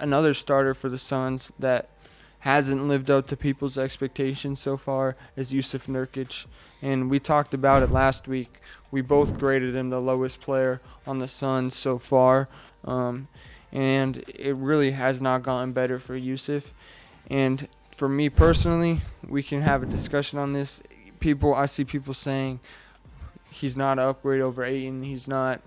another starter for the Suns that hasn't lived up to people's expectations so far is Jusuf Nurkić. And we talked about it last week. We both graded him the lowest player on the Suns so far. And it really has not gotten better for Jusuf. And for me personally, we can have a discussion on this. I see people saying he's not an upgrade over Ayton. He's not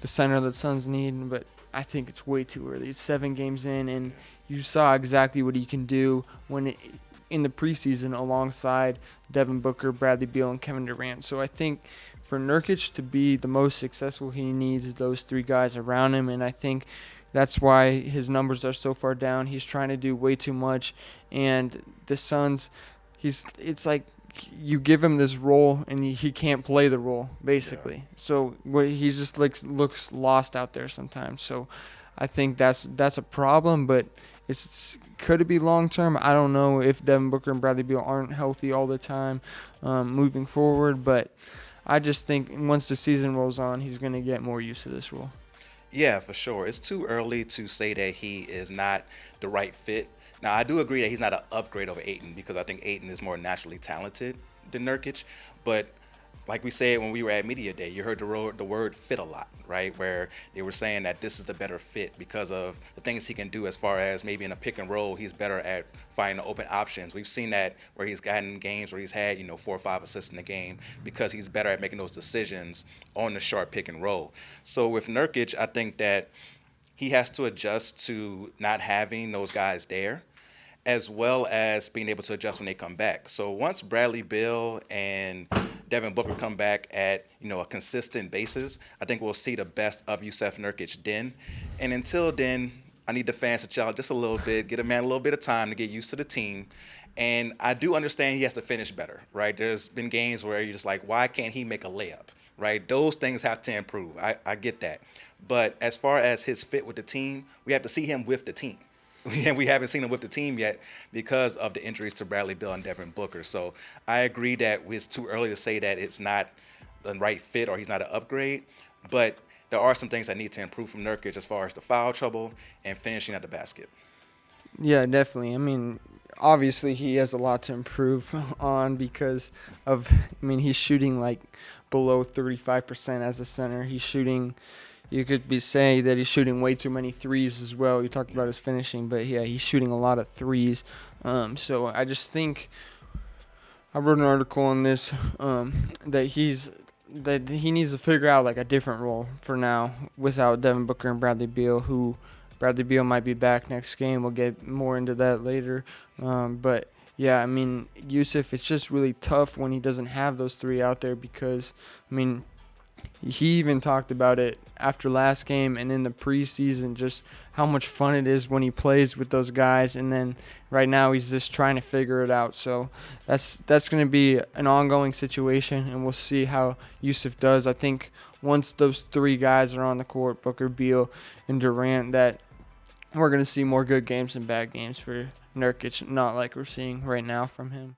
the center that the Suns need, but I think it's way too early. It's 7 games in, and you saw exactly what he can do in the preseason alongside Devin Booker, Bradley Beal, and Kevin Durant. So I think for Nurkić to be the most successful, he needs those 3 guys around him, and I think that's why his numbers are so far down. He's trying to do way too much, and the Suns, it's like you give him this role and he can't play the role basically. Yeah. So he just looks lost out there sometimes. So I think that's a problem, but could it be long term? I don't know if Devin Booker and Bradley Beal aren't healthy all the time moving forward, but I just think once the season rolls on, he's going to get more used to this role. Yeah, for sure. It's too early to say that he is not the right fit. Now, I do agree that he's not an upgrade over Ayton because I think Ayton is more naturally talented than Nurkić. But like we said when we were at Media Day, you heard the word fit a lot, right? Where they were saying that this is the better fit because of the things he can do as far as maybe in a pick and roll, he's better at finding open options. We've seen that where he's gotten games where he's had, 4 or 5 assists in the game because he's better at making those decisions on the short pick and roll. So with Nurkić, I think that he has to adjust to not having those guys there, as well as being able to adjust when they come back. So once Bradley Beal and Devin Booker come back at a consistent basis, I think we'll see the best of Jusuf Nurkić then. And until then, I need the fans to chill out just a little bit, get a man a little bit of time to get used to the team. And I do understand he has to finish better, right? There's been games where you're just like, why can't he make a layup, right? Those things have to improve. I get that. But as far as his fit with the team, we have to see him with the team. And we haven't seen him with the team yet because of the injuries to Bradley Beal and Devin Booker. So I agree that it's too early to say that it's not the right fit or he's not an upgrade. But there are some things that need to improve from Nurkić as far as the foul trouble and finishing at the basket. Yeah, definitely. I mean, obviously he has a lot to improve on because he's shooting like below 35% as a center. You could be saying that he's shooting way too many threes as well. You talked about his finishing, but yeah, he's shooting a lot of threes. So I just think I wrote an article on this that he needs to figure out like a different role for now without Devin Booker and Bradley Beal, who Bradley Beal might be back next game. We'll get more into that later. But yeah, I mean, Jusuf, it's just really tough when he doesn't have those 3 out there because, he even talked about it after last game and in the preseason, just how much fun it is when he plays with those guys. And then right now he's just trying to figure it out. So that's going to be an ongoing situation, and we'll see how Jusuf does. I think once those 3 guys are on the court, Booker, Beal, and Durant, that we're going to see more good games and bad games for Nurkić, not like we're seeing right now from him.